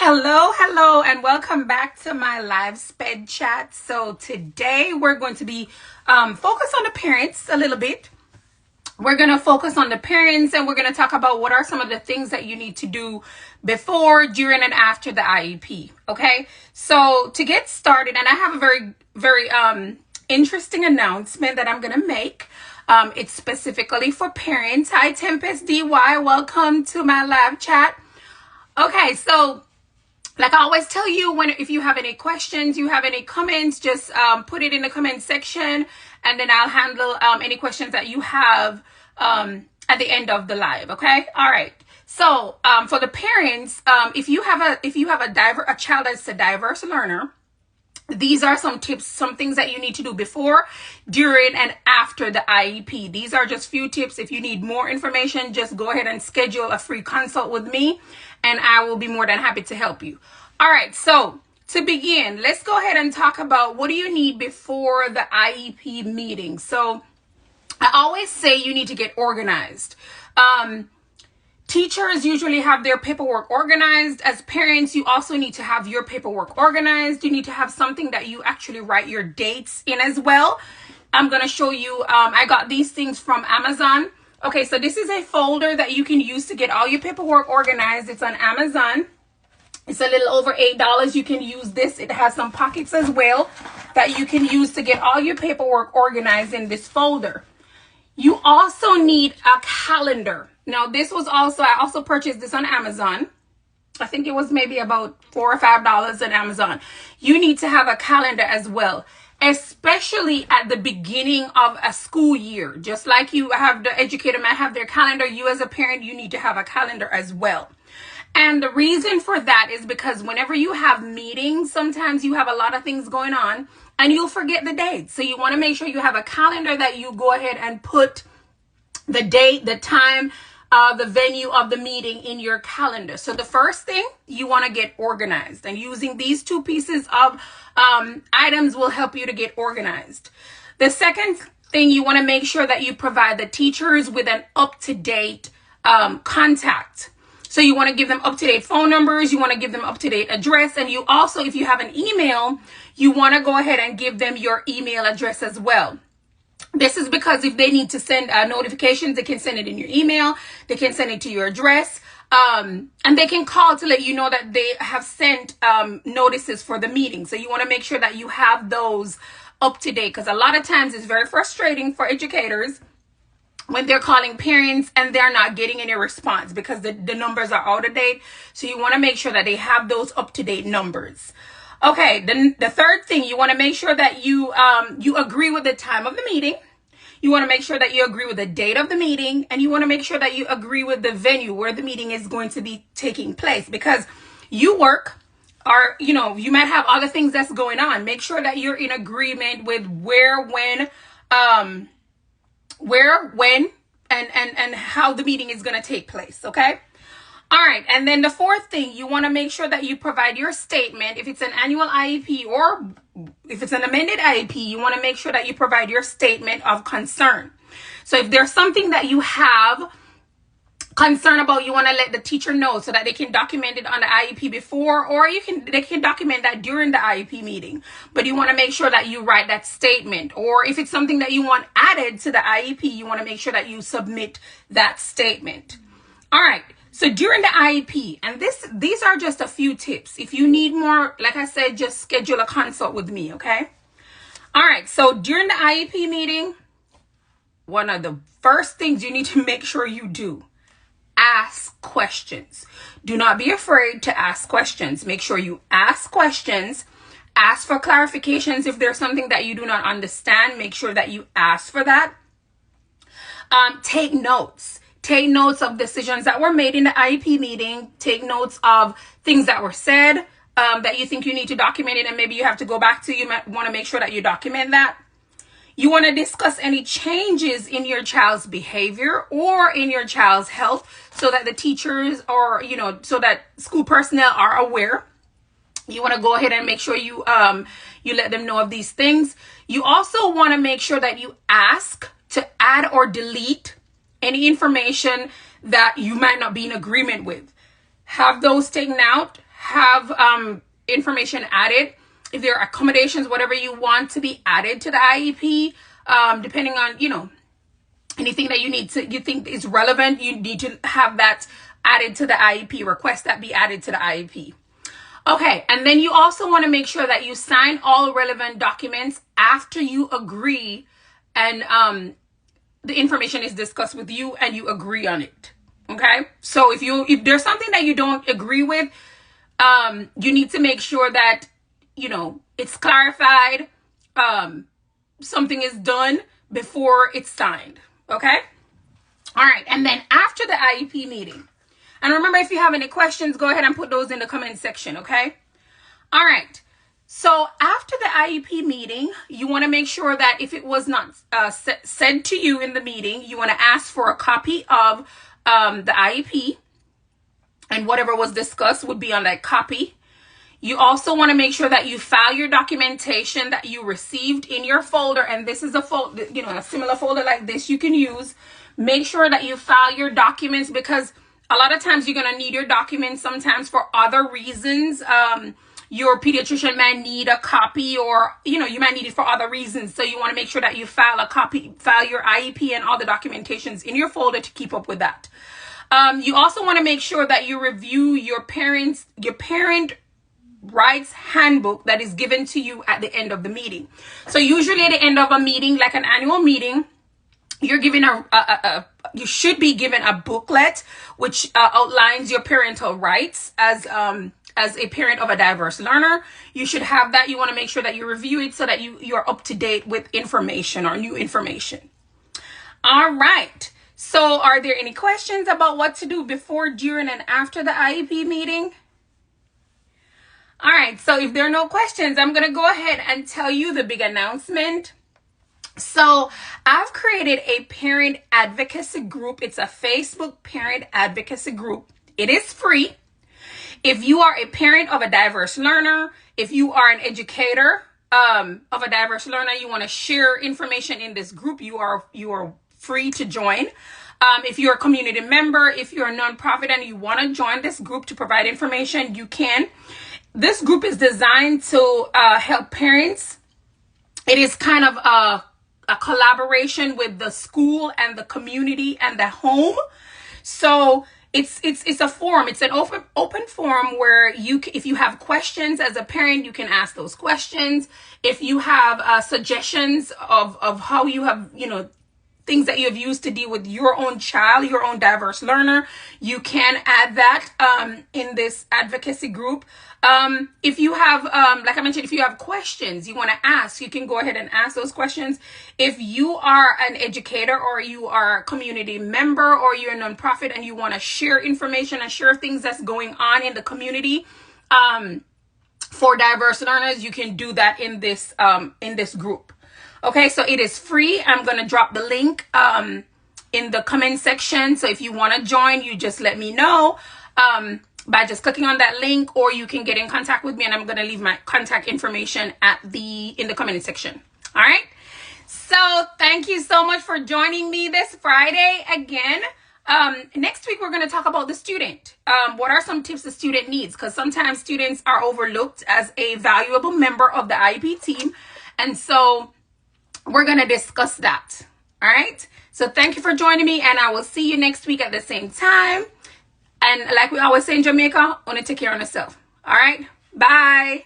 Hello, and welcome back to my live sped chat. So today we're going to be focused on the parents a little bit. We're going to focus on the parents, and we're going to talk about what are some of the things that you need to do before, during, and after the IEP. Okay, so to get started, and I have a very interesting announcement that I'm going to make. It's specifically for parents. Hi, Tempest DY. Welcome to my live chat. Okay, so like I always tell you, if you have any questions, you have any comments, just put it in the comment section, and then I'll handle any questions that you have at the end of the live. Okay, all right. So for the parents, if you have a child that's a diverse learner, these are some tips, some things that you need to do before, during, and after the IEP. These are just few tips. If you need more information, just go ahead and schedule a free consult with me, and I will be more than happy to help you. All right, so to begin, let's go ahead and talk about what do you need before the IEP meeting. So I always say you need to get organized. Teachers usually have their paperwork organized. As parents, you also need to have your paperwork organized. You need to have something that you actually write your dates in as well. I'm going to show you, I got these things from Amazon. Okay, so this is a folder that you can use to get all your paperwork organized. It's on Amazon. It's a little over $8. You can use this. It has some pockets as well that you can use to get all your paperwork organized in this folder. You also need a calendar. Now, I also purchased this on Amazon. I think it was maybe about $4 or $5 on Amazon. You need to have a calendar as well, especially at the beginning of a school year. Just like you have the educator might have their calendar, you as a parent, you need to have a calendar as well. And the reason for that is because whenever you have meetings, sometimes you have a lot of things going on and you'll forget the date. So you want to make sure you have a calendar that you go ahead and put the date, the time, the venue of the meeting in your calendar. So the first thing, you want to get organized, and using these two pieces of items will help you to get organized. The second thing, you want to make sure that you provide the teachers with an up-to-date contact. So you want to give them up-to-date phone numbers, you want to give them up-to-date address, and you also, if you have an email, you want to go ahead and give them your email address as well. This is because if they need to send notifications, they can send it in your email, they can send it to your address, and they can call to let you know that they have sent notices for the meeting. So you want to make sure that you have those up to date, because a lot of times it's very frustrating for educators when they're calling parents and they're not getting any response because the numbers are out of date. So you want to make sure that they have those up-to-date numbers. Okay, then the third thing, you want to make sure that you agree with the time of the meeting. You want to make sure that you agree with the date of the meeting, and you want to make sure that you agree with the venue where the meeting is going to be taking place, because you work, or you might have other things that's going on. Make sure that you're in agreement with where, when, and how the meeting is going to take place. Okay. All right. And then the fourth thing, you want to make sure that you provide your statement. If it's an annual IEP or if it's an amended IEP, you want to make sure that you provide your statement of concern. So if there's something that you have concern about, you want to let the teacher know so that they can document it on the IEP before, or they can document that during the IEP meeting. But you want to make sure that you write that statement, or if it's something that you want added to the IEP, you want to make sure that you submit that statement. All right. So during the IEP, and these are just a few tips. If you need more, like I said, just schedule a consult with me, okay? All right. So during the IEP meeting, one of the first things you need to make sure you do, ask questions. Do not be afraid to ask questions. Make sure you ask questions. Ask for clarifications. If there's something that you do not understand, make sure that you ask for that. Take notes. Take notes of decisions that were made in the IEP meeting. Take notes of things that were said that you think you need to document it, and maybe you have to go back to. You might want to make sure that you document that. You want to discuss any changes in your child's behavior or in your child's health so that the teachers or, so that school personnel are aware. You want to go ahead and make sure you let them know of these things. You also want to make sure that you ask to add or delete any information that you might not be in agreement with. Have those taken out. have information added, if there are accommodations, whatever you want to be added to the IEP, depending on, you know, anything that you think is relevant, you need to have that added to the IEP, request that be added to the IEP. Okay, and then you also want to make sure that you sign all relevant documents after you agree and the information is discussed with you and you agree on it. Okay, so if there's something that you don't agree with, you need to make sure that, you know, it's clarified, something is done before it's signed. Okay, all right, and then after the IEP meeting, and remember, if you have any questions, go ahead and put those in the comment section. Okay, all right. So after the IEP meeting, you want to make sure that if it was not said to you in the meeting, you want to ask for a copy of the IEP, and whatever was discussed would be on that copy. You also want to make sure that you file your documentation that you received in your folder, and this is a folder, you know, a similar folder like this you can use. Make sure that you file your documents, because a lot of times you're going to need your documents sometimes for other reasons. Your pediatrician might need a copy, or, you know, you might need it for other reasons. So you want to make sure that you file a copy, file your IEP and all the documentations in your folder to keep up with that. You also want to make sure that you review your parent rights handbook that is given to you at the end of the meeting. So usually at the end of a meeting, like an annual meeting, you're given you should be given a booklet which outlines your parental rights as a parent of a diverse learner. You should have that. You want to make sure that you review it so that you're up to date with information or new information. All right. So are there any questions about what to do before, during, and after the IEP meeting? All right. So if there are no questions, I'm going to go ahead and tell you the big announcement. So I've created a parent advocacy group. It's a Facebook parent advocacy group. It is free. If you are a parent of a diverse learner, if you are an educator of a diverse learner, you want to share information in this group, you are free to join. If you're a community member, if you're a nonprofit and you want to join this group to provide information, you can. This group is designed to help parents. It is kind of a collaboration with the school and the community and the home. So it's a forum. It's an open forum where if you have questions as a parent, you can ask those questions. If you have suggestions of how you have, you know, things that you have used to deal with your own child, your own diverse learner, you can add that in this advocacy group. If you have, like I mentioned, if you have questions you want to ask, you can go ahead and ask those questions. If you are an educator or you are a community member or you're a nonprofit and you want to share information and share things that's going on in the community for diverse learners, you can do that in this group. Okay, so it is free. I'm going to drop the link in the comment section. So if you want to join, you just let me know by just clicking on that link, or you can get in contact with me, and I'm going to leave my contact information in the comment section. All right. So thank you so much for joining me this Friday again. Next week, we're going to talk about the student. What are some tips the student needs? Because sometimes students are overlooked as a valuable member of the IEP team. And so we're going to discuss that. All right. So thank you for joining me, and I will see you next week at the same time. And like we always say in Jamaica, only take care of yourself. All right. Bye.